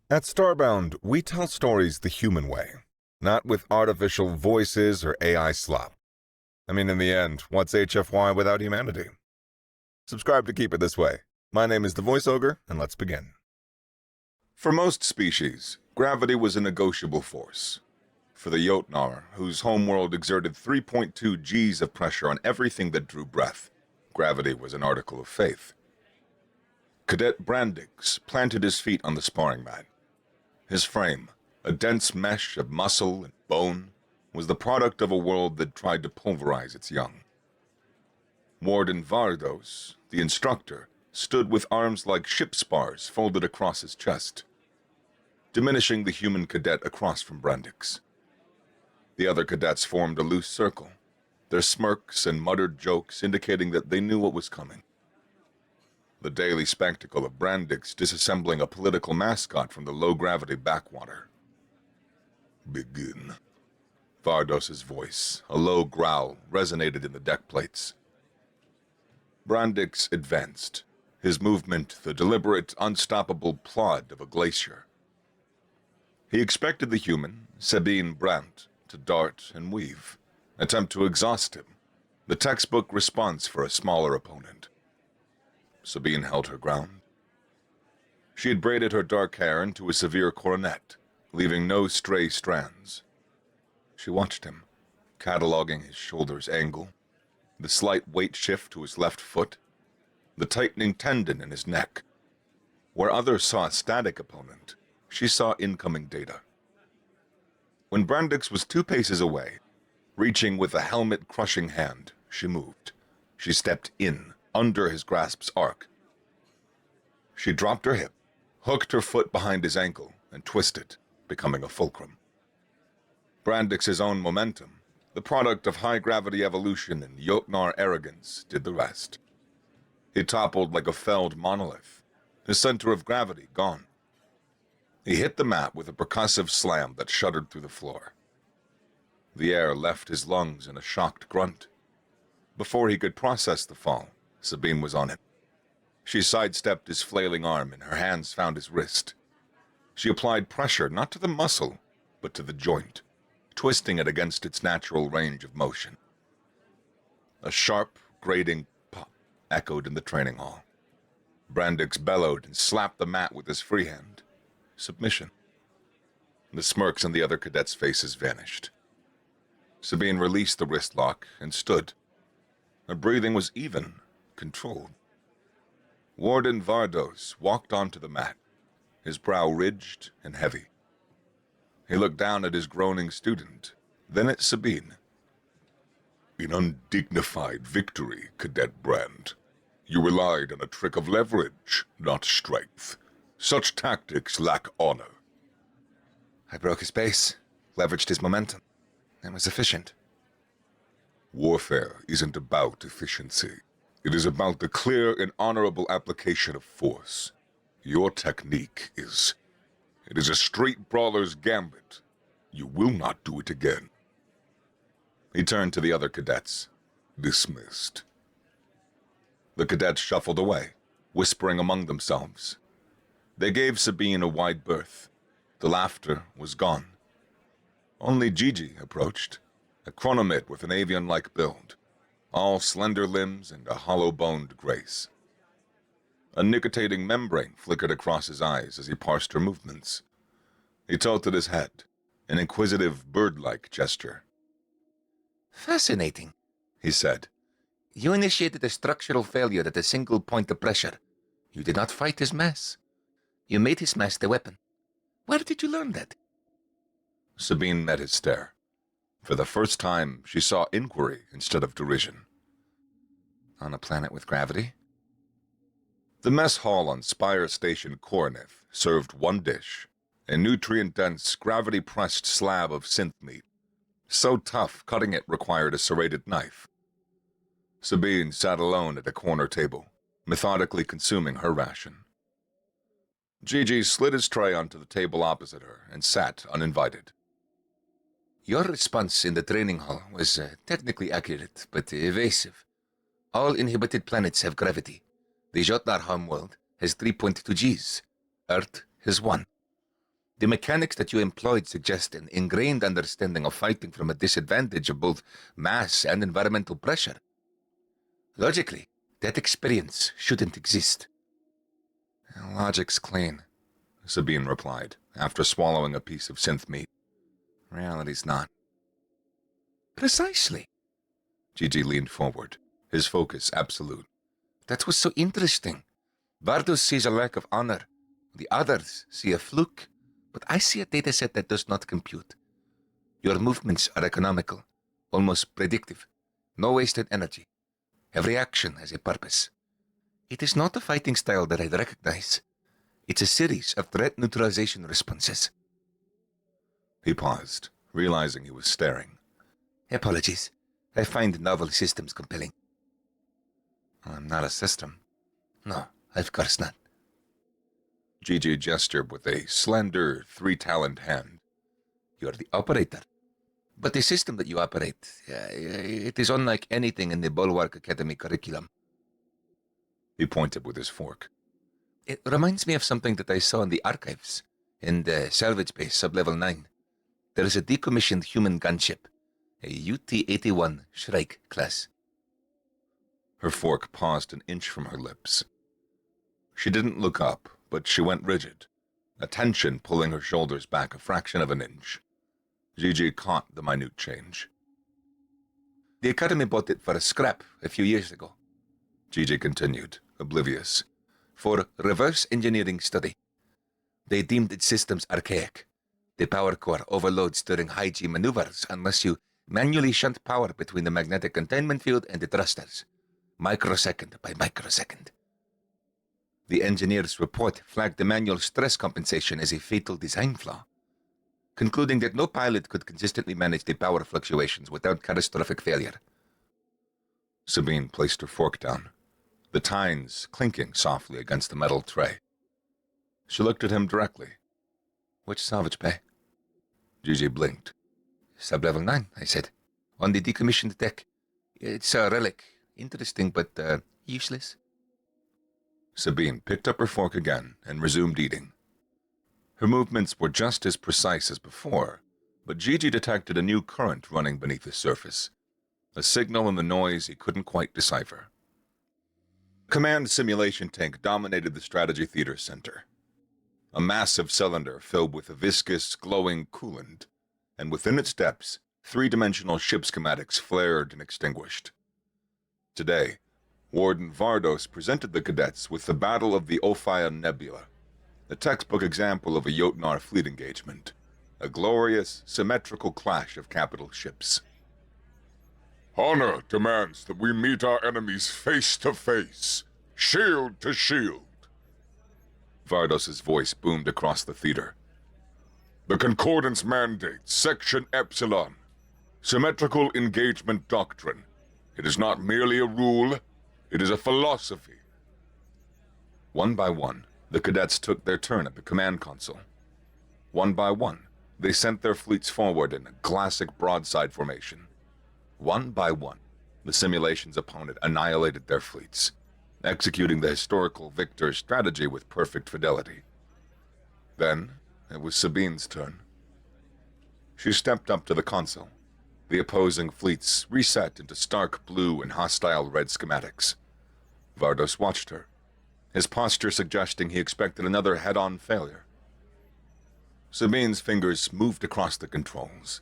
At Starbound, we tell stories the human way, not with artificial voices or AI slop. I mean, in the end, what's HFY without humanity? Subscribe to keep it this way. My name is the Voice Ogre, and let's begin. For most species, gravity was a negotiable force. For the Jotnar, whose homeworld exerted 3.2 Gs of pressure on everything that drew breath, gravity was an article of faith. Cadet Brandix planted his feet on the sparring mat. His frame, a dense mesh of muscle and bone, was the product of a world that tried to pulverize its young. Warden Varrus, the instructor, stood with arms like ship spars folded across his chest, diminishing the human cadet across from Brandix. The other cadets formed a loose circle, their smirks and muttered jokes indicating that they knew what was coming. The daily spectacle of Brandix disassembling a political mascot from the low-gravity backwater. Begin. Vardos's voice, a low growl, resonated in the deck plates. Brandix advanced, his movement the deliberate, unstoppable plod of a glacier. He expected the human, Sabine Brandt, to dart and weave, attempt to exhaust him, the textbook response for a smaller opponent. Sabine held her ground. She had braided her dark hair into a severe coronet, leaving no stray strands. She watched him, cataloging his shoulder's angle, the slight weight shift to his left foot, the tightening tendon in his neck. Where others saw a static opponent, she saw incoming data. When Brandix was 2 paces away, reaching with a helmet-crushing hand, she moved. She stepped in, under his grasp's arc. She dropped her hip, hooked her foot behind his ankle, and twisted, becoming a fulcrum. Brandix's own momentum, the product of high-gravity evolution and Jotnar arrogance, did the rest. He toppled like a felled monolith, his center of gravity gone. He hit the mat with a percussive slam that shuddered through the floor. The air left his lungs in a shocked grunt. Before he could process the fall, Sabine was on him. She sidestepped his flailing arm and her hands found his wrist. She applied pressure not to the muscle, but to the joint, twisting it against its natural range of motion. A sharp, grating pop echoed in the training hall. Brandix bellowed and slapped the mat with his free hand. Submission. The smirks on the other cadets' faces vanished. Sabine released the wrist lock and stood. Her breathing was even, controlled. Warden Varrus walked onto the mat, his brow ridged and heavy. He looked down at his groaning student, then at Sabine. In undignified victory, Cadet Brand, you relied on a trick of leverage, not strength. Such tactics lack honor. I broke his base, leveraged his momentum, and was efficient. Warfare isn't about efficiency. It is about the clear and honorable application of force. Your technique is... It is a straight brawler's gambit. You will not do it again. He turned to the other cadets. Dismissed. The cadets shuffled away, whispering among themselves. They gave Sabine a wide berth. The laughter was gone. Only Gigi approached, a chronomid with an avian-like build, all slender limbs and a hollow-boned grace. A nicotinating membrane flickered across his eyes as he parsed her movements. He tilted his head, an inquisitive bird-like gesture. Fascinating, he said. You initiated a structural failure at a single point of pressure. You did not fight his mass. You made his mass the weapon. Where did you learn that? Sabine met his stare. For the first time, she saw inquiry instead of derision. On a planet with gravity? The mess hall on Spire Station Koronith served one dish, a nutrient-dense, gravity-pressed slab of synth meat. So tough, cutting it required a serrated knife. Sabine sat alone at a corner table, methodically consuming her ration. Gigi slid his tray onto the table opposite her and sat uninvited. Your response in the training hall was technically accurate, but evasive. All inhabited planets have gravity. The Jotnar homeworld has 3.2 Gs. Earth has 1. The mechanics that you employed suggest an ingrained understanding of fighting from a disadvantage of both mass and environmental pressure. Logically, that experience shouldn't exist. Logic's clean, Sabine replied, after swallowing a piece of synth meat. Reality's not. Precisely. Gigi leaned forward, his focus absolute. That's what's so interesting. Varrus sees a lack of honor. The others see a fluke. But I see a dataset that does not compute. Your movements are economical, almost predictive. No wasted energy. Every action has a purpose. It is not a fighting style that I recognize. It's a series of threat neutralization responses. He paused, realizing he was staring. Apologies. I find novel systems compelling. I'm not a system. No, of course not. Gigi gestured with a slender, three-taloned hand. You're the operator. But the system that you operate, it is unlike anything in the Bulwark Academy curriculum. He pointed with his fork. It reminds me of something that I saw in the archives, in the salvage base sub-level 9. There is a decommissioned human gunship, a UT-81 Shrike class. Her fork paused an inch from her lips. She didn't look up, but she went rigid, a tension pulling her shoulders back a fraction of an inch. Gigi caught the minute change. The Academy bought it for a scrap a few years ago. Gigi continued, oblivious. For reverse engineering study. They deemed its systems archaic. The power core overloads during high-G maneuvers unless you manually shunt power between the magnetic containment field and the thrusters, microsecond by microsecond. The engineer's report flagged the manual stress compensation as a fatal design flaw, concluding that no pilot could consistently manage the power fluctuations without catastrophic failure. Sabine placed her fork down, the tines clinking softly against the metal tray. She looked at him directly. Which salvage bay? Gigi blinked. Sub-level 9, I said. On the decommissioned deck. It's a relic. Interesting, but useless. Sabine picked up her fork again and resumed eating. Her movements were just as precise as before, but Gigi detected a new current running beneath the surface, a signal in the noise he couldn't quite decipher. The command simulation tank dominated the strategy theater center, a massive cylinder filled with a viscous, glowing coolant, and within its depths, three-dimensional ship schematics flared and extinguished. Today, Warden Varrus presented the cadets with the Battle of the Ophion Nebula, a textbook example of a Jotnar fleet engagement, a glorious, symmetrical clash of capital ships. Honor demands that we meet our enemies face to face, shield to shield. Varrus's voice boomed across the theater. The Concordance mandates Section Epsilon, Symmetrical Engagement Doctrine. It is not merely a rule, it is a philosophy. One by one, the cadets took their turn at the command console. One by one, they sent their fleets forward in a classic broadside formation. One by one, the simulation's opponent annihilated their fleets, executing the historical victor's strategy with perfect fidelity. Then, it was Sabine's turn. She stepped up to the console. The opposing fleets reset into stark blue and hostile red schematics. Varrus watched her, his posture suggesting he expected another head-on failure. Sabine's fingers moved across the controls.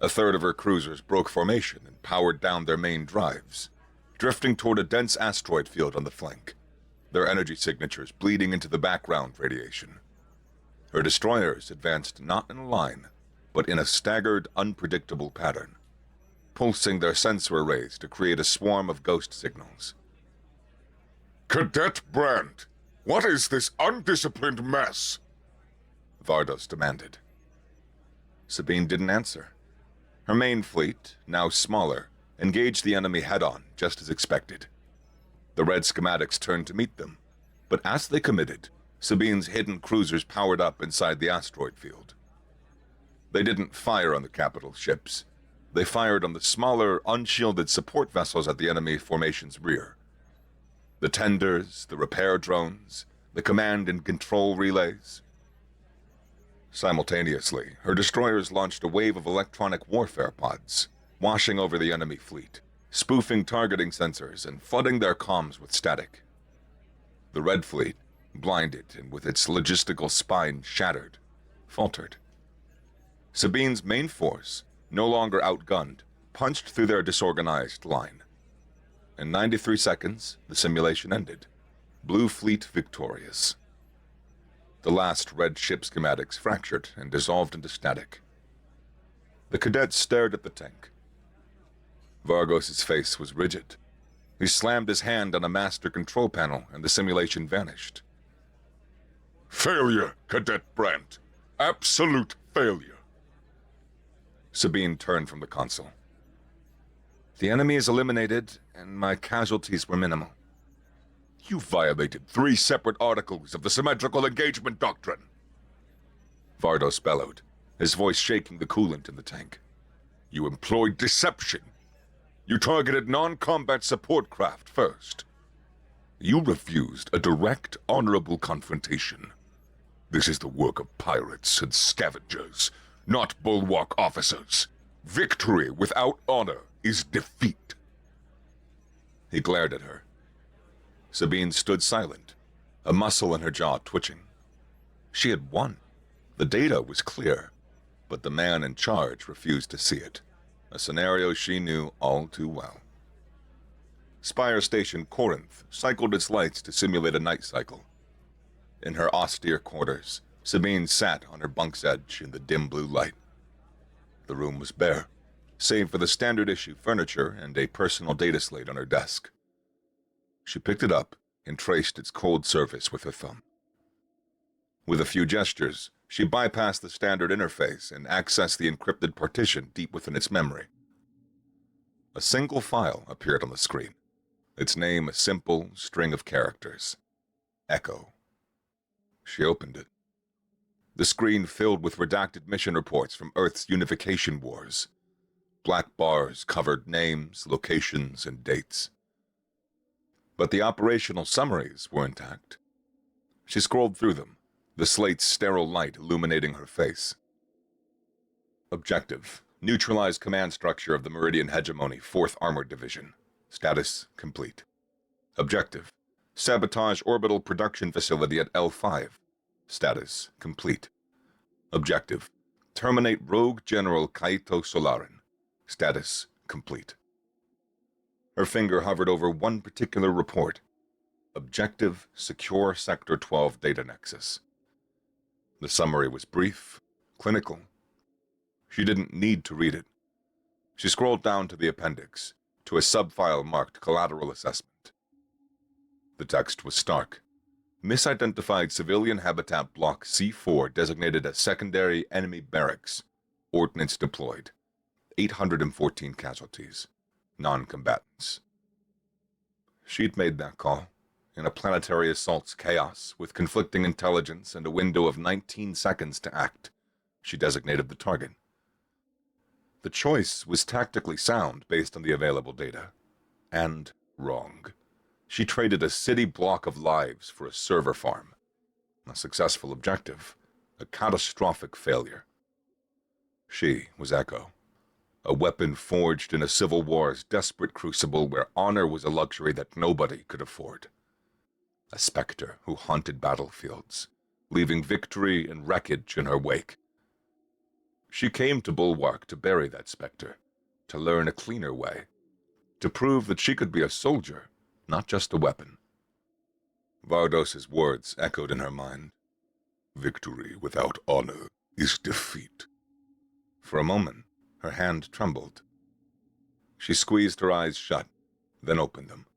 A third of her cruisers broke formation and powered down their main drives, drifting toward a dense asteroid field on the flank, their energy signatures bleeding into the background radiation. Her destroyers advanced not in a line, but in a staggered, unpredictable pattern, pulsing their sensor arrays to create a swarm of ghost signals. Cadet Brand, what is this undisciplined mess? Varrus demanded. Sabine didn't answer. Her main fleet, now smaller, engaged the enemy head-on, just as expected. The red schematics turned to meet them, but as they committed, Sabine's hidden cruisers powered up inside the asteroid field. They didn't fire on the capital ships. They fired on the smaller, unshielded support vessels at the enemy formation's rear. The tenders, the repair drones, the command and control relays. Simultaneously, her destroyers launched a wave of electronic warfare pods, washing over the enemy fleet, spoofing targeting sensors and flooding their comms with static. The Red Fleet, blinded and with its logistical spine shattered, faltered. Sabine's main force, no longer outgunned, punched through their disorganized line. In 93 seconds, the simulation ended. Blue Fleet victorious. The last red ship schematics fractured and dissolved into static. The cadet stared at the tank. Vargos's face was rigid. He slammed his hand on a master control panel and the simulation vanished. Failure, Cadet Brandt. Absolute failure. Sabine turned from the console. The enemy is eliminated, and my casualties were minimal. You violated 3 separate articles of the Symmetrical engagement doctrine. Vardos bellowed, his voice shaking the coolant in the tank. You employed deception. You targeted non-combat support craft first. You refused a direct, honorable confrontation. This is the work of pirates and scavengers, not bulwark officers. Victory without honor is defeat. He glared at her. Sabine stood silent, a muscle in her jaw twitching. She had won. The data was clear, but the man in charge refused to see it, a scenario she knew all too well. Spire Station Corinth cycled its lights to simulate a night cycle. In her austere quarters, Sabine sat on her bunk's edge in the dim blue light. The room was bare, save for the standard issue furniture and a personal data slate on her desk. She picked it up and traced its cold surface with her thumb. With a few gestures, she bypassed the standard interface and accessed the encrypted partition deep within its memory. A single file appeared on the screen, its name a simple string of characters. Echo. She opened it. The screen filled with redacted mission reports from Earth's unification wars. Black bars covered names, locations, and dates. But the operational summaries were intact. She scrolled through them, the slate's sterile light illuminating her face. Objective: neutralize command structure of the Meridian Hegemony 4th Armored Division. Status complete. Objective: sabotage orbital production facility at L5. Status complete. Objective: terminate rogue General Kaito Solarin. Status complete. Her finger hovered over one particular report. Objective: secure Sector 12 data nexus. The summary was brief, clinical. She didn't need to read it. She scrolled down to the appendix, to a subfile marked Collateral Assessment. The text was stark. Misidentified civilian habitat block C4 designated as secondary enemy barracks. Ordnance deployed. 814 casualties. Non-combatants. She'd made that call, in a planetary assault's chaos, with conflicting intelligence and a window of 19 seconds to act. She designated the target. The choice was tactically sound based on the available data. And wrong. She traded a city block of lives for a server farm. A successful objective. A catastrophic failure. She was Echo. A weapon forged in a civil war's desperate crucible where honor was a luxury that nobody could afford. A specter who haunted battlefields, leaving victory and wreckage in her wake. She came to Bulwark to bury that specter, to learn a cleaner way, to prove that she could be a soldier, not just a weapon. Vardos's words echoed in her mind. Victory without honor is defeat. For a moment, her hand trembled. She squeezed her eyes shut, then opened them.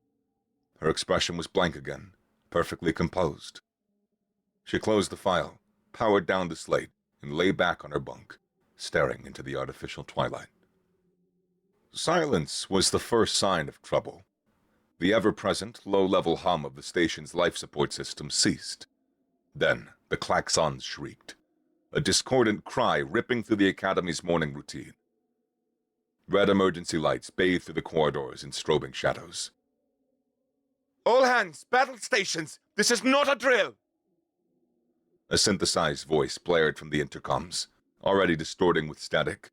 Her expression was blank again, perfectly composed. She closed the file, powered down the slate, and lay back on her bunk, staring into the artificial twilight. Silence was the first sign of trouble. The ever-present, low-level hum of the station's life support system ceased. Then the klaxons shrieked, a discordant cry ripping through the Academy's morning routine. Red emergency lights bathed through the corridors in strobing shadows. All hands, battle stations! This is not a drill! A synthesized voice blared from the intercoms, already distorting with static.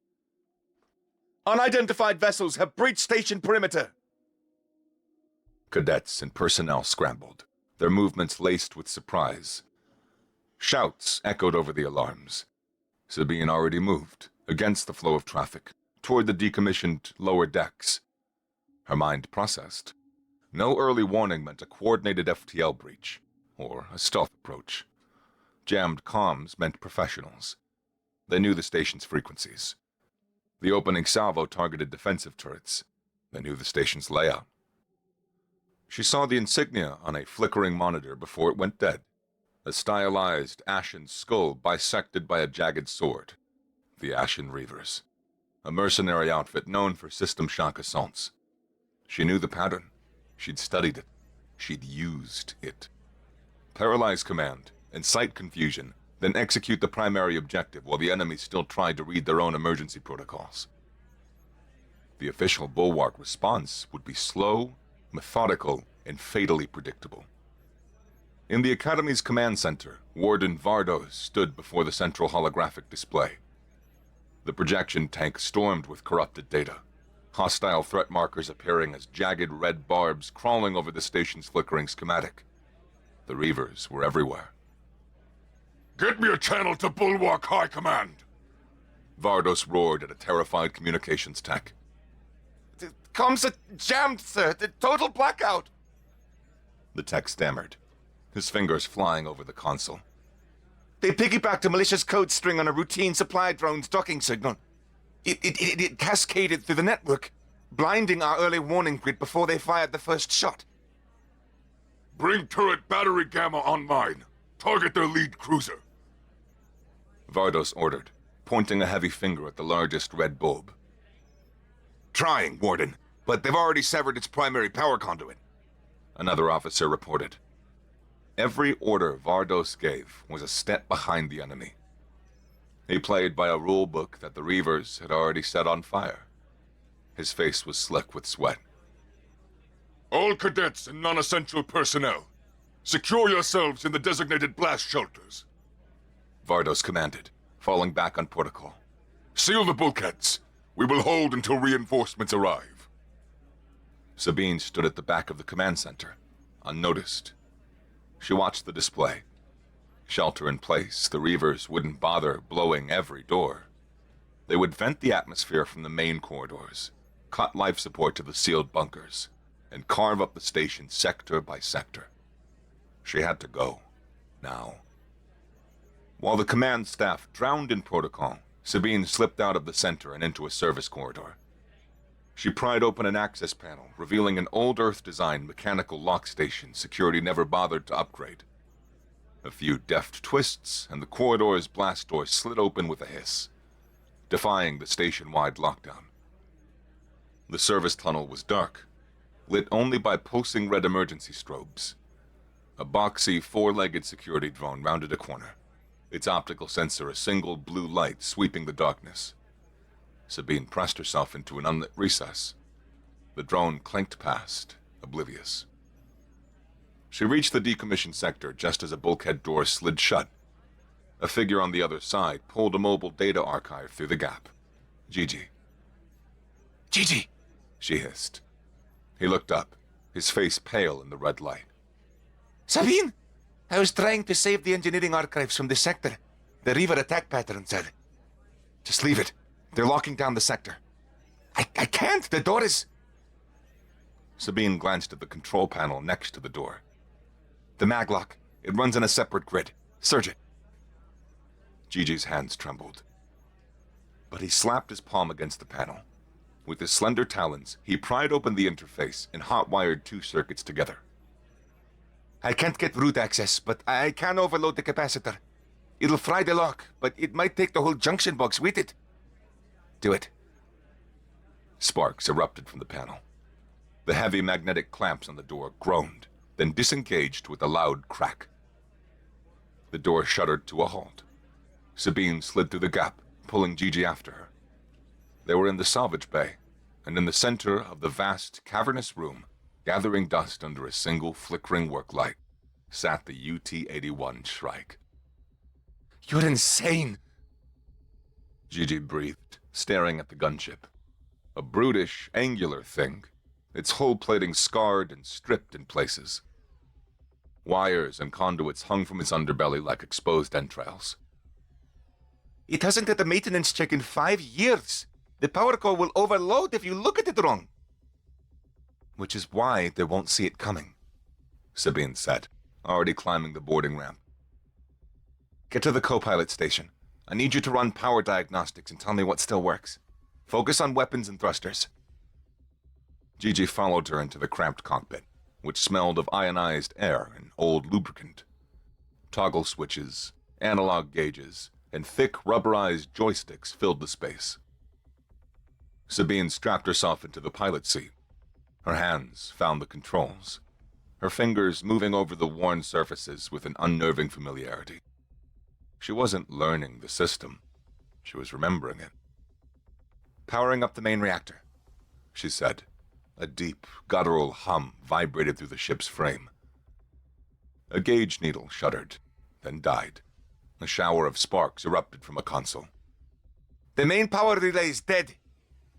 Unidentified vessels have breached station perimeter. Cadets and personnel scrambled, their movements laced with surprise. Shouts echoed over the alarms. Sabine already moved, against the flow of traffic, toward the decommissioned lower decks. Her mind processed. No early warning meant a coordinated FTL breach, or a stealth approach. Jammed comms meant professionals. They knew the station's frequencies. The opening salvo targeted defensive turrets. They knew the station's layout. She saw the insignia on a flickering monitor before it went dead. A stylized, ashen skull bisected by a jagged sword. The Ashen Reivers. A mercenary outfit known for system shock assaults. She knew the pattern. She'd studied it. She'd used it. Paralyze command, incite confusion, then execute the primary objective while the enemy still tried to read their own emergency protocols. The official Bulwark response would be slow, methodical, and fatally predictable. In the Academy's command center, Warden Varrus stood before the central holographic display. The projection tank stormed with corrupted data, hostile threat markers appearing as jagged red barbs crawling over the station's flickering schematic. The Reivers were everywhere. Get me a channel to Bulwark High Command! Varrus roared at a terrified communications tech. The comms are jammed, sir. The total blackout. The tech stammered, his fingers flying over the console. They piggybacked a malicious code string on a routine supply drone's docking signal. It cascaded through the network, blinding our early warning grid before they fired the first shot. Bring turret battery gamma online. Target their lead cruiser. Varrus ordered, pointing a heavy finger at the largest red bulb. Trying, Warden, but they've already severed its primary power conduit. Another officer reported. Every order Varrus gave was a step behind the enemy. He played by a rule book that the Reivers had already set on fire. His face was slick with sweat. All cadets and non-essential personnel, secure yourselves in the designated blast shelters. Varrus commanded, falling back on protocol. Seal the bulkheads. We will hold until reinforcements arrive. Sabine stood at the back of the command center, unnoticed. She watched the display. Shelter in place, the Reivers wouldn't bother blowing every door. They would vent the atmosphere from the main corridors, cut life support to the sealed bunkers, and carve up the station sector by sector. She had to go, now. While the command staff drowned in protocol, Sabine slipped out of the center and into a service corridor. She pried open an access panel, revealing an old Earth-designed mechanical lock station security never bothered to upgrade. A few deft twists, and the corridor's blast door slid open with a hiss, defying the station-wide lockdown. The service tunnel was dark, lit only by pulsing red emergency strobes. A boxy, four-legged security drone rounded a corner, its optical sensor a single blue light sweeping the darkness. Sabine pressed herself into an unlit recess. The drone clanked past, oblivious. She reached the decommissioned sector just as a bulkhead door slid shut. A figure on the other side pulled a mobile data archive through the gap. Gigi. Gigi! She hissed. He looked up, his face pale in the red light. Sabine! I was trying to save the engineering archives from this sector. The Reiver attack pattern said. Just leave it. They're locking down the sector. I can't! The door is... Sabine glanced at the control panel next to the door. The maglock. It runs in a separate grid. Surge it. Gigi's hands trembled. But he slapped his palm against the panel. With his slender talons, he pried open the interface and hot-wired two circuits together. I can't get root access, but I can overload the capacitor. It'll fry the lock, but it might take the whole junction box with it. Do it. Sparks erupted from the panel. The heavy magnetic clamps on the door groaned, then disengaged with a loud crack. The door shuddered to a halt. Sabine slid through the gap, pulling Gigi after her. They were in the salvage bay, and in the center of the vast, cavernous room, gathering dust under a single flickering work light, sat the UT-81 Shrike. You're insane. Gigi breathed, staring at the gunship. A brutish, angular thing, its hull plating scarred and stripped in places. Wires and conduits hung from its underbelly like exposed entrails. It hasn't had a maintenance check in 5 years. The power core will overload if you look at it wrong. Which is why they won't see it coming, Sabine said, already climbing the boarding ramp. Get to the co-pilot station. I need you to run power diagnostics and tell me what still works. Focus on weapons and thrusters. Gigi followed her into the cramped cockpit, which smelled of ionized air and old lubricant. Toggle switches, analog gauges, and thick rubberized joysticks filled the space. Sabine strapped herself into the pilot seat. Her hands found the controls, her fingers moving over the worn surfaces with an unnerving familiarity. She wasn't learning the system. She was remembering it. Powering up the main reactor, she said. A deep, guttural hum vibrated through the ship's frame. A gauge needle shuddered, then died. A shower of sparks erupted from a console. The main power relay is dead,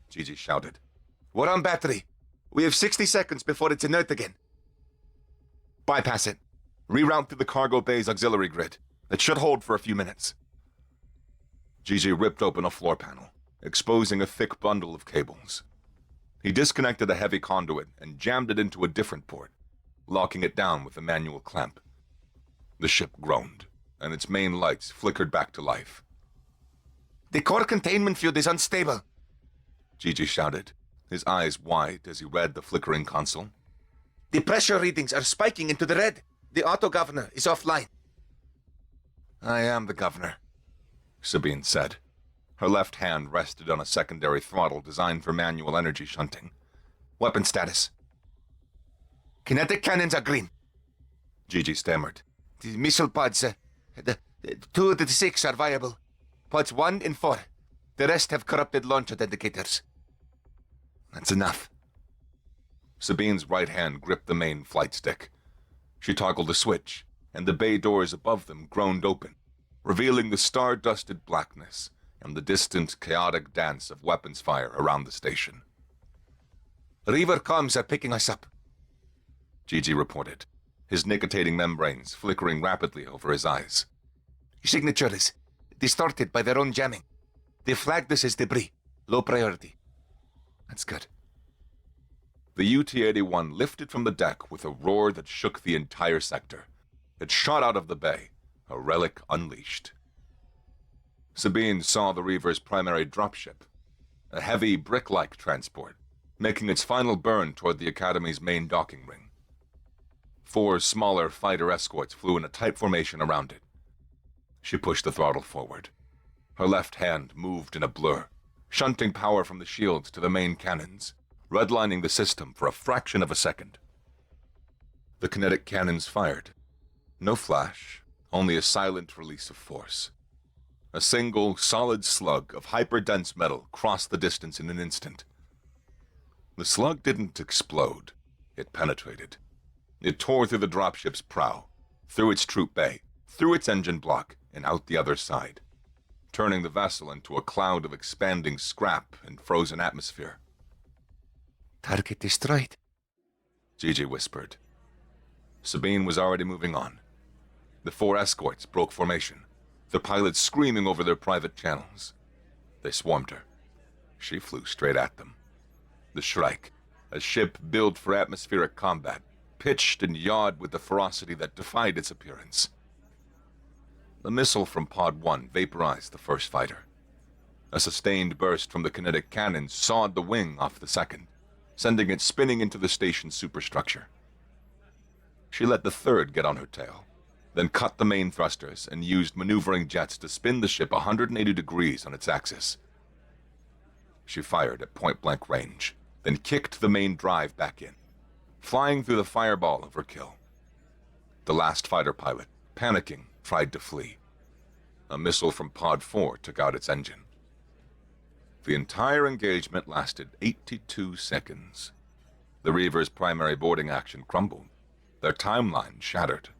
Gigi shouted. We're on battery. We have 60 seconds before it's inert again. Bypass it. Reroute to the cargo bay's auxiliary grid. It should hold for a few minutes. Gigi ripped open a floor panel, exposing a thick bundle of cables. He disconnected a heavy conduit and jammed it into a different port, locking it down with a manual clamp. The ship groaned, and its main lights flickered back to life. The core containment field is unstable, Gigi shouted, his eyes wide as he read the flickering console. The pressure readings are spiking into the red. The auto-governor is offline. I am the governor, Sabine said. Her left hand rested on a secondary throttle designed for manual energy shunting. Weapon status. Kinetic cannons are green, Gigi stammered. The missile pods, the 2 of the 6 are viable. Pods 1 and 4. The rest have corrupted launch indicators. That's enough. Sabine's right hand gripped the main flight stick. She toggled a switch, and the bay doors above them groaned open, revealing the star-dusted blackness and the distant, chaotic dance of weapons fire around the station. Reiver comms are picking us up, Gigi reported, his nicotinating membranes flickering rapidly over his eyes. Signature is distorted by their own jamming. They flagged us as debris. Low priority. That's good. The UT-81 lifted from the deck with a roar that shook the entire sector. It shot out of the bay, a relic unleashed. Sabine saw the Reiver's primary dropship, a heavy brick-like transport, making its final burn toward the Academy's main docking ring. 4 smaller fighter escorts flew in a tight formation around it. She pushed the throttle forward. Her left hand moved in a blur, shunting power from the shields to the main cannons, redlining the system for a fraction of a second. The kinetic cannons fired. No flash, only a silent release of force. A single, solid slug of hyperdense metal crossed the distance in an instant. The slug didn't explode. It penetrated. It tore through the dropship's prow, through its troop bay, through its engine block, and out the other side, turning the vessel into a cloud of expanding scrap and frozen atmosphere. Target destroyed, Gigi whispered. Sabine was already moving on. The 4 escorts broke formation, the pilots screaming over their private channels. They swarmed her. She flew straight at them. The Shrike, a ship built for atmospheric combat, pitched and yawed with the ferocity that defied its appearance. The missile from Pod 1 vaporized the first fighter. A sustained burst from the kinetic cannon sawed the wing off the second, sending it spinning into the station's superstructure. She let the third get on her tail, then cut the main thrusters and used maneuvering jets to spin the ship 180 degrees on its axis. She fired at point-blank range, then kicked the main drive back in, flying through the fireball of her kill. The last fighter pilot, panicking, tried to flee. A missile from Pod 4 took out its engine. The entire engagement lasted 82 seconds. The Reiver's primary boarding action crumbled. Their timeline shattered.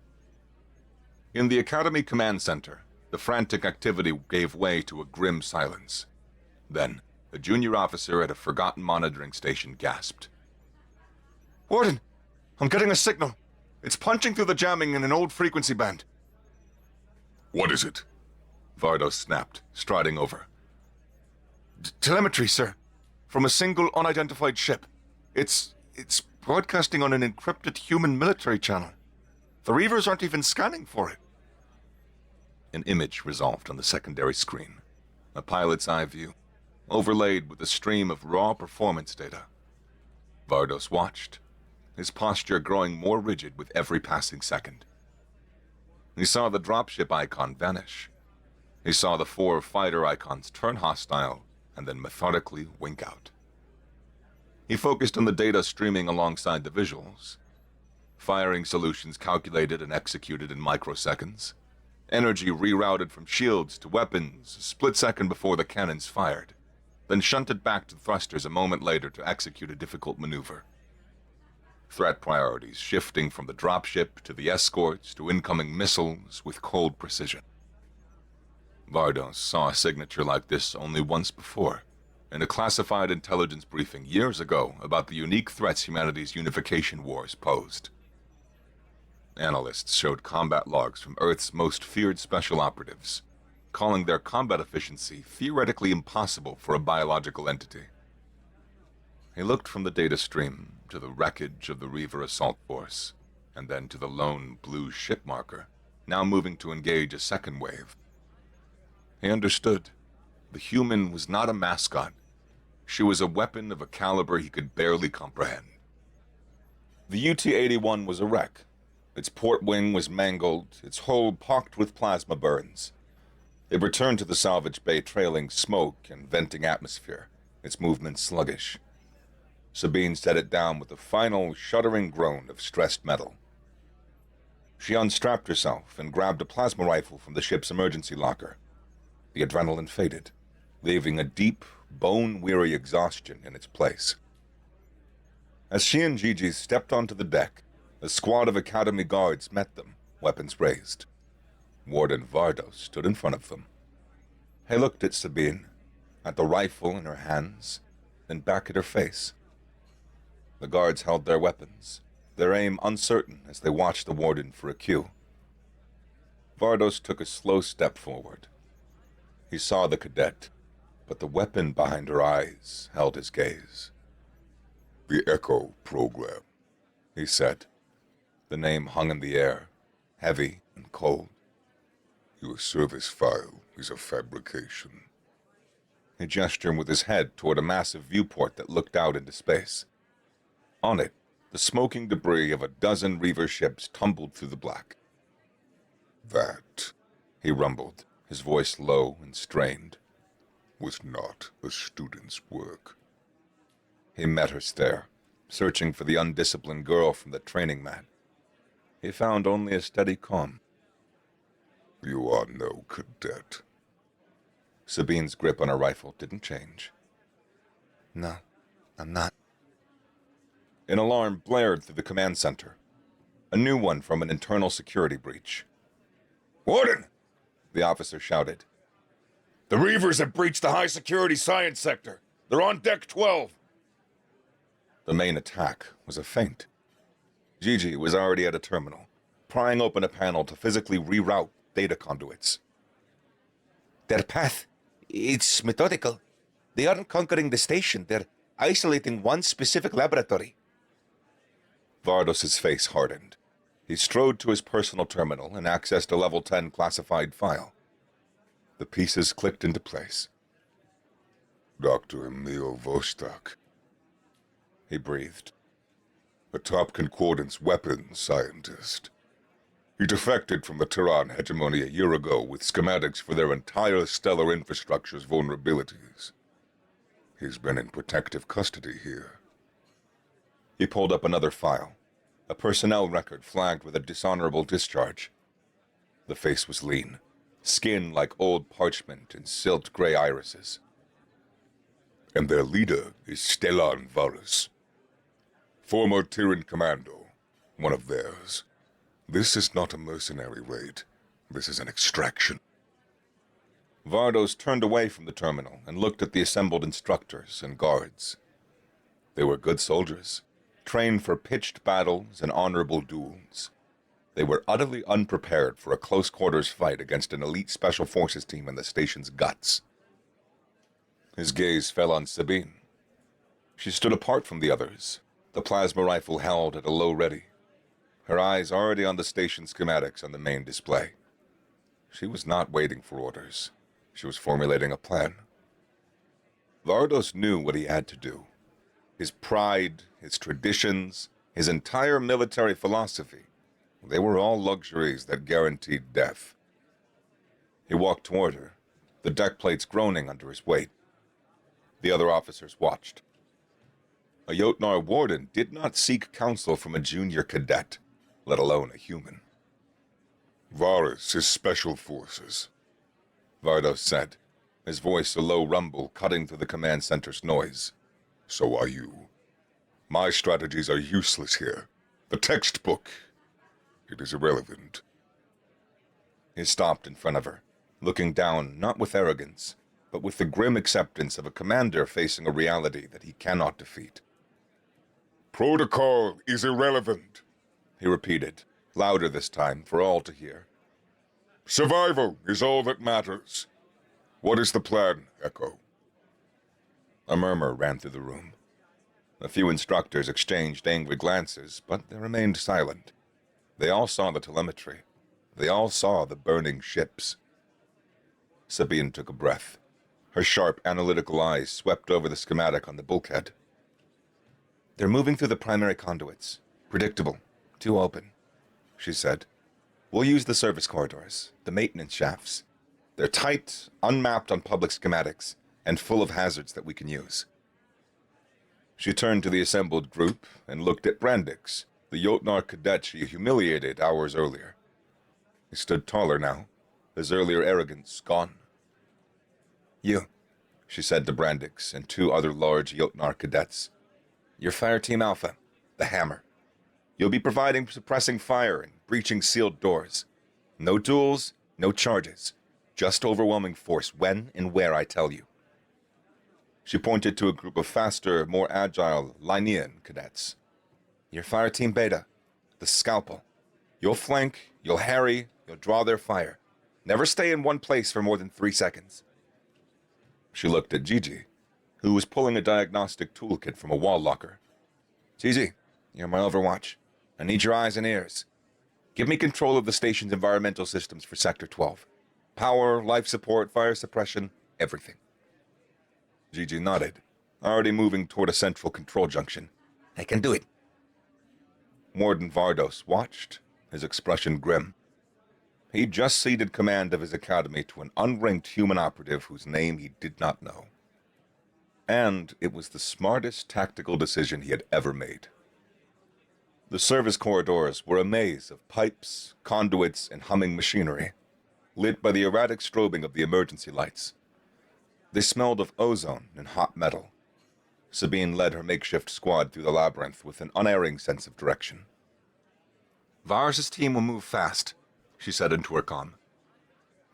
In the Academy Command Center, The frantic activity gave way to a grim silence. Then, a junior officer at a forgotten monitoring station gasped. Warden, I'm getting a signal. It's punching through the jamming in an old frequency band. What is it? Varrus snapped, striding over. Telemetry, sir. From a single unidentified ship. It's broadcasting on an encrypted human military channel. The Reivers aren't even scanning for it. An image resolved on the secondary screen. A pilot's eye view, overlaid with a stream of raw performance data. Varrus watched, his posture growing more rigid with every passing second. He saw the dropship icon vanish. He saw the 4 fighter icons turn hostile and then methodically wink out. He focused on the data streaming alongside the visuals. Firing solutions calculated and executed in microseconds. Energy rerouted from shields to weapons a split second before the cannons fired, then shunted back to thrusters a moment later to execute a difficult maneuver. Threat priorities shifting from the dropship to the escorts to incoming missiles with cold precision. Varrus saw a signature like this only once before, in a classified intelligence briefing years ago about the unique threats humanity's unification wars posed. Analysts showed combat logs from Earth's most feared special operatives, calling their combat efficiency theoretically impossible for a biological entity. He looked from the data stream to the wreckage of the Reiver assault force, and then to the lone blue ship marker, now moving to engage a second wave. He understood. The human was not a mascot. She was a weapon of a caliber he could barely comprehend. The UT-81 was a wreck. Its port wing was mangled, its hull pocked with plasma burns. It returned to the salvage bay trailing smoke and venting atmosphere, its movement sluggish. Sabine set it down with a final, shuddering groan of stressed metal. She unstrapped herself and grabbed a plasma rifle from the ship's emergency locker. The adrenaline faded, leaving a deep, bone-weary exhaustion in its place. As she and Gigi stepped onto the deck, a squad of Academy guards met them, weapons raised. Warden Varrus stood in front of them. He looked at Sabine, at the rifle in her hands, then back at her face. The guards held their weapons, their aim uncertain as they watched the warden for a cue. Varrus took a slow step forward. He saw the cadet, but the weapon behind her eyes held his gaze. The Echo program, he said. The name hung in the air, heavy and cold. Your service file is a fabrication. He gestured with his head toward a massive viewport that looked out into space. On it, the smoking debris of a dozen Reiver ships tumbled through the black. That, he rumbled, his voice low and strained, was not a student's work. He met her stare, searching for the undisciplined girl from the training mat. He found only a steady calm. You are no cadet. Sabine's grip on her rifle didn't change. No, I'm not. An alarm blared through the command center. A new one from an internal security breach. Warden! The officer shouted. The Reivers have breached the high-security science sector. They're on deck 12. The main attack was a feint. Gigi was already at a terminal, prying open a panel to physically reroute data conduits. Their path, it's methodical. They aren't conquering the station. They're isolating one specific laboratory. Varrus's face hardened. He strode to his personal terminal and accessed a level 10 classified file. The pieces clicked into place. Dr. Emil Vostok. He breathed. A top concordance weapons scientist. He defected from the Terran hegemony a year ago with schematics for their entire stellar infrastructure's vulnerabilities. He's been in protective custody here. He pulled up another file, a personnel record flagged with a dishonorable discharge. The face was lean, skin like old parchment and silt gray irises. And their leader is Starbound Varrus. Former Terran commando, one of theirs. This is not a mercenary raid. This is an extraction. Vardos turned away from the terminal and looked at the assembled instructors and guards. They were good soldiers, trained for pitched battles and honorable duels. They were utterly unprepared for a close-quarters fight against an elite special forces team in the station's guts. His gaze fell on Sabine. She stood apart from the others, the plasma rifle held at a low ready, her eyes already on the station schematics on the main display. She was not waiting for orders. She was formulating a plan. Vardos knew what he had to do. His pride, his traditions, his entire military philosophy, they were all luxuries that guaranteed death. He walked toward her, the deck plates groaning under his weight. The other officers watched. A Jotnar warden did not seek counsel from a junior cadet, let alone a human. Varrus is special forces, Vardos said, his voice a low rumble cutting through the command center's noise. So are you. My strategies are useless here. The textbook, it is irrelevant. He stopped in front of her, looking down not with arrogance, but with the grim acceptance of a commander facing a reality that he cannot defeat. Protocol is irrelevant, He repeated, louder this time for all to hear. Survival is all that matters. What is the plan, Echo? A murmur ran through the room. A few instructors exchanged angry glances, but they remained silent. They all saw the telemetry. They all saw the burning ships. Sabine took a breath. Her sharp, analytical eyes swept over the schematic on the bulkhead. They're moving through the primary conduits. Predictable. Too open, she said. We'll use the service corridors, the maintenance shafts. They're tight, unmapped on public schematics, and full of hazards that we can use. She turned to the assembled group and looked at Brandix, the Jotnar cadet she humiliated hours earlier. He stood taller now, his earlier arrogance gone. You, she said to Brandix and two other large Jotnar cadets. You're Fire Team Alpha, the Hammer. You'll be providing suppressing fire and breaching sealed doors. No duels, no charges. Just overwhelming force when and where I tell you. She pointed to a group of faster, more agile Linean cadets. You're Fire Team Beta, the Scalpel. You'll flank, you'll harry, you'll draw their fire. Never stay in one place for more than 3 seconds. She looked at Gigi, who was pulling a diagnostic toolkit from a wall locker. Gigi, you're my overwatch. I need your eyes and ears. Give me control of the station's environmental systems for Sector 12. Power, life support, fire suppression, everything. Gigi nodded, already moving toward a central control junction. I can do it. Warden Vardos watched, his expression grim. He'd just ceded command of his academy to an unranked human operative whose name he did not know. And it was the smartest tactical decision he had ever made. The service corridors were a maze of pipes, conduits, and humming machinery, lit by the erratic strobing of the emergency lights. They smelled of ozone and hot metal. Sabine led her makeshift squad through the labyrinth with an unerring sense of direction. Varrus' team will move fast, she said into her comm.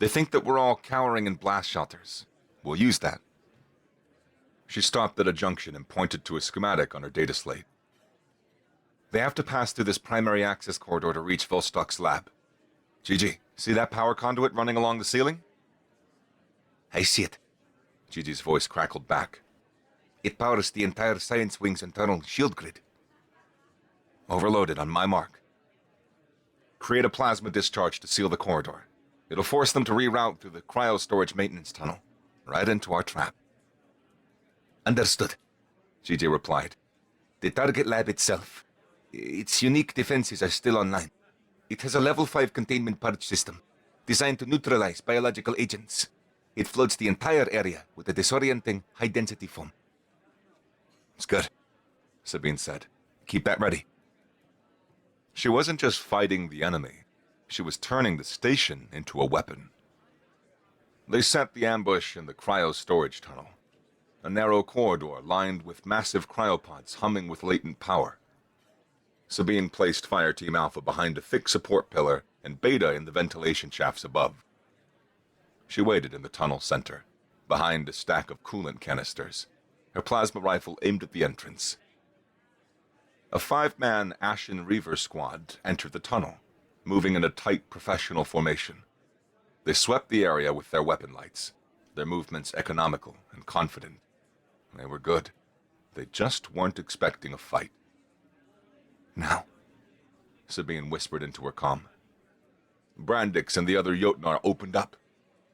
They think that we're all cowering in blast shelters. We'll use that. She stopped at a junction and pointed to a schematic on her data slate. They have to pass through this primary access corridor to reach Vostok's lab. Gigi, see that power conduit running along the ceiling? I see it. Gigi's voice crackled back. It powers the entire science wing's internal shield grid. Overloaded on my mark. Create a plasma discharge to seal the corridor. It'll force them to reroute through the cryo-storage maintenance tunnel, right into our trap. Understood, Gigi replied. The target lab itself. Its unique defenses are still online. It has a level 5 containment purge system, designed to neutralize biological agents. It floods the entire area with a disorienting, high-density foam. It's good, Sabine said. Keep that ready. She wasn't just fighting the enemy. She was turning the station into a weapon. They set the ambush in the cryo-storage tunnel, a narrow corridor lined with massive cryopods humming with latent power. Sabine placed Fire Team Alpha behind a thick support pillar and Beta in the ventilation shafts above. She waited in the tunnel center, behind a stack of coolant canisters, her plasma rifle aimed at the entrance. A 5-man Ashen Reiver squad entered the tunnel, moving in a tight professional formation. They swept the area with their weapon lights, their movements economical and confident. They were good. They just weren't expecting a fight. "Now," Sabine whispered into her comm. Brandix and the other Jotnar opened up,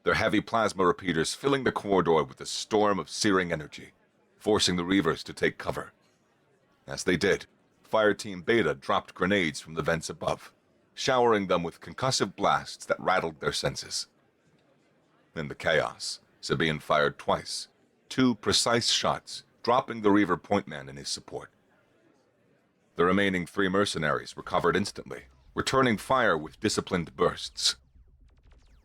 their heavy plasma repeaters filling the corridor with a storm of searing energy, forcing the Reivers to take cover. As they did, Fireteam Beta dropped grenades from the vents above, showering them with concussive blasts that rattled their senses. In the chaos, Sabine fired twice, 2 precise shots, dropping the Reiver pointman in his support. The remaining 3 mercenaries recovered instantly, returning fire with disciplined bursts.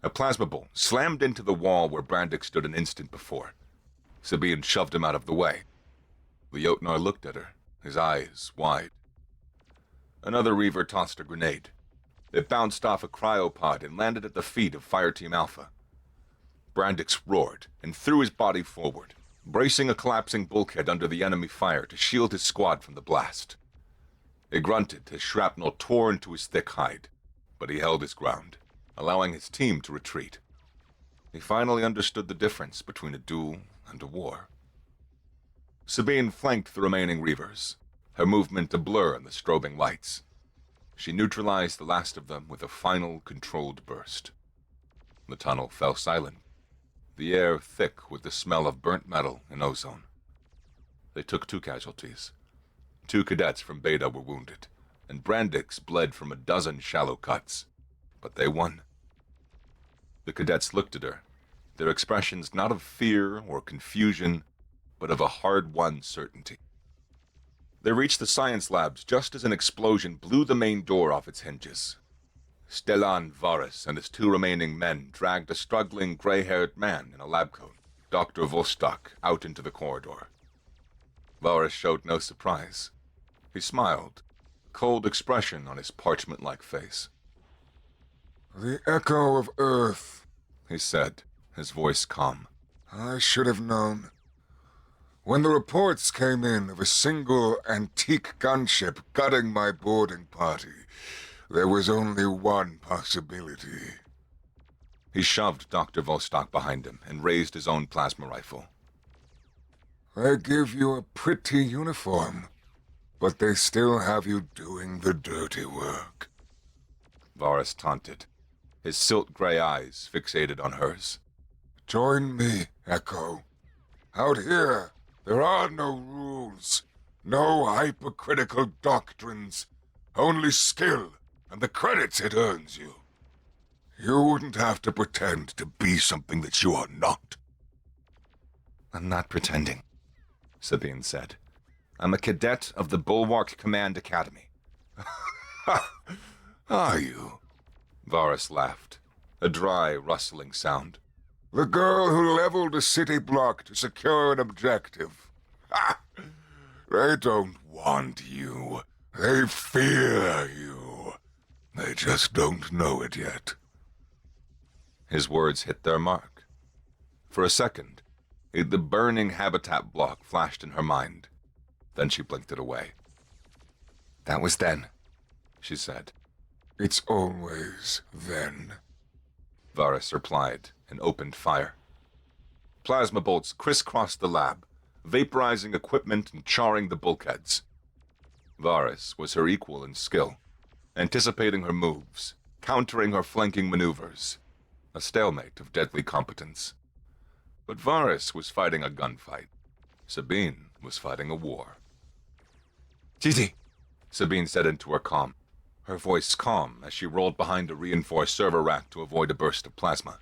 A plasma bolt slammed into the wall where Brandix stood an instant before. Sabine shoved him out of the way. The Jotnar looked at her, his eyes wide. Another Reiver tossed a grenade. It bounced off a cryopod and landed at the feet of Fireteam Alpha. Brandix roared and threw his body forward, bracing a collapsing bulkhead under the enemy fire to shield his squad from the blast. He grunted as shrapnel tore into his thick hide, but he held his ground, allowing his team to retreat. He finally understood the difference between a duel and a war. Sabine flanked the remaining Reivers, her movement a blur in the strobing lights. She neutralized the last of them with a final controlled burst. The tunnel fell silent, the air thick with the smell of burnt metal and ozone. They took 2 casualties. 2 cadets from Beta were wounded, and Brandix bled from a dozen shallow cuts. But they won. The cadets looked at her, their expressions not of fear or confusion, but of a hard-won certainty. They reached the science labs just as an explosion blew the main door off its hinges. Stellan Varrus and his 2 remaining men dragged a struggling, gray-haired man in a lab coat, Dr. Vostok, out into the corridor. Varrus showed no surprise. He smiled, a cold expression on his parchment-like face. "The echo of Earth," He said, his voice calm. "I should have known. When the reports came in of a single antique gunship gutting my boarding party, there was only one possibility." He shoved Dr. Vostok behind him and raised his own plasma rifle. "They give you a pretty uniform, but they still have you doing the dirty work." Varrus taunted, his silt-gray eyes fixated on hers. "Join me, Echo. Out here, there are no rules, no hypercritical doctrines, only skill and the credits it earns you. You wouldn't have to pretend to be something that you are not." "I'm not pretending," Sabine said. "I'm a cadet of the Bulwark Command Academy." Are you? Varrus laughed, a dry, rustling sound. The girl who leveled a city block to secure an objective. Ha! They don't want you. They fear you. They just don't know it yet. His words hit their mark. For a second, the burning habitat block flashed in her mind. Then she blinked it away. "That was then," she said. It's always then. Varrus replied and opened fire. Plasma bolts crisscrossed the lab, vaporizing equipment and charring the bulkheads. Varrus was her equal in skill, anticipating her moves, countering her flanking maneuvers. A stalemate of deadly competence. But Varrus was fighting a gunfight. Sabine was fighting a war. "Gigi," Sabine said into her comm, her voice calm as she rolled behind a reinforced server rack to avoid a burst of plasma.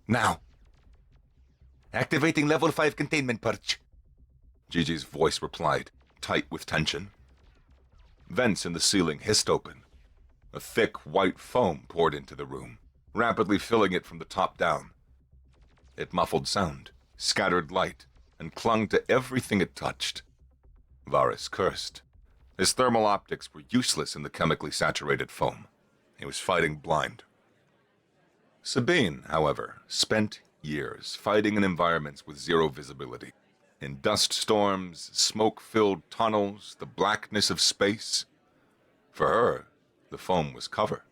"Now." "Activating level 5 containment purge," Gigi's voice replied, tight with tension. Vents in the ceiling hissed open. A thick, white foam poured into the room, rapidly filling it from the top down. It muffled sound, scattered light, and clung to everything it touched. Varrus cursed. His thermal optics were useless in the chemically saturated foam. He was fighting blind. Sabine, however, spent years fighting in environments with zero visibility. In dust storms, smoke-filled tunnels, the blackness of space. For her, the foam was cover.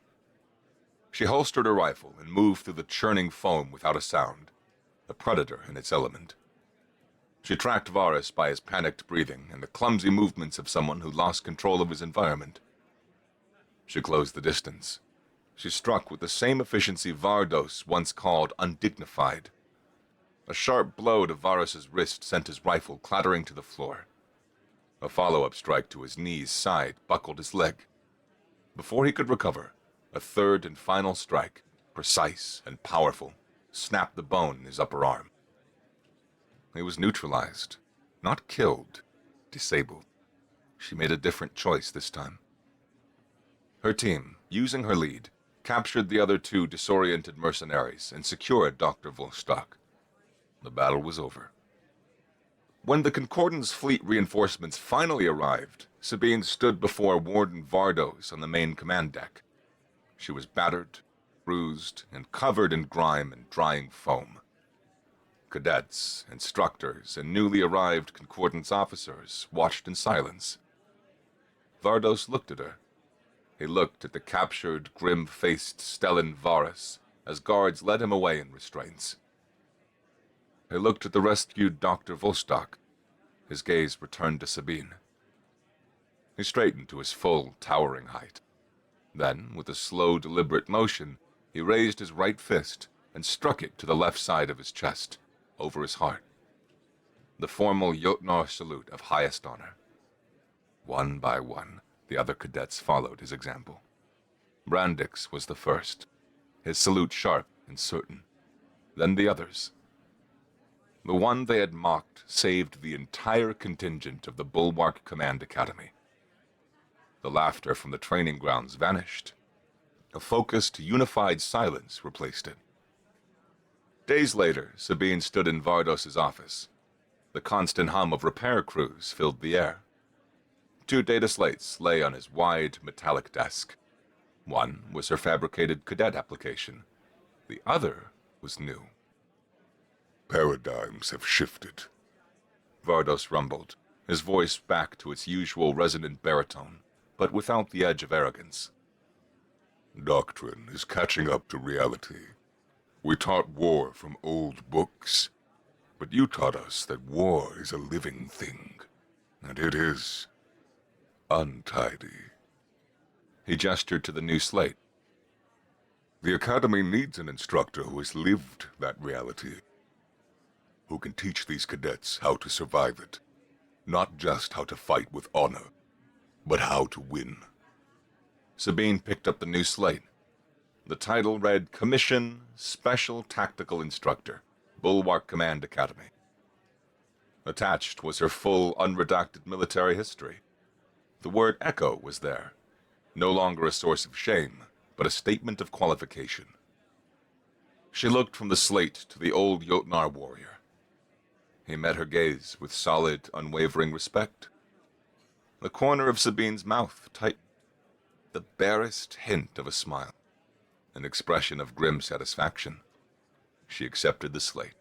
She holstered her rifle and moved through the churning foam without a sound, a predator in its element. She tracked Varrus by his panicked breathing and the clumsy movements of someone who lost control of his environment. She closed the distance. She struck with the same efficiency Vardos once called undignified. A sharp blow to Varrus's wrist sent his rifle clattering to the floor. A follow-up strike to his knee's side buckled his leg. Before he could recover, a third and final strike, precise and powerful, snapped the bone in his upper arm. He was neutralized, not killed, disabled. She made a different choice this time. Her team, using her lead, captured the other two disoriented mercenaries and secured Dr. Vostok. The battle was over. When the Concordance fleet reinforcements finally arrived, Sabine stood before Warden Vardos on the main command deck. She was battered, bruised, and covered in grime and drying foam. Cadets, instructors, and newly arrived Concordance officers watched in silence. Vardos looked at her. He looked at the captured, grim-faced Stellan Varrus as guards led him away in restraints. He looked at the rescued Dr. Vostok. His gaze returned to Sabine. He straightened to his full, towering height. Then, with a slow, deliberate motion, he raised his right fist and struck it to the left side of his chest, over his heart. The formal Jotnar salute of highest honor. One by one, the other cadets followed his example. Brandix was the first, his salute sharp and certain. Then the others. The one they had mocked saved the entire contingent of the Bulwark Command Academy. The laughter from the training grounds vanished. A focused, unified silence replaced it. Days later, Sabine stood in Vardos's office. The constant hum of repair crews filled the air. 2 data slates lay on his wide, metallic desk. One was her fabricated Cadet application. The other was new. Paradigms have shifted. Vardos rumbled, his voice back to its usual resonant baritone, but without the edge of arrogance. Doctrine is catching up to reality. We taught war from old books, but you taught us that war is a living thing, and it is untidy. He gestured to the new slate. The Academy needs an instructor who has lived that reality, who can teach these cadets how to survive it, not just how to fight with honor, but how to win. Sabine picked up the new slate. The title read Commission Special Tactical Instructor, Bulwark Command Academy. Attached was her full, unredacted military history. The word Echo was there, no longer a source of shame, but a statement of qualification. She looked from the slate to the old Jotnar warrior. He met her gaze with solid, unwavering respect. The corner of Sabine's mouth tightened, the barest hint of a smile, an expression of grim satisfaction. She accepted the slate.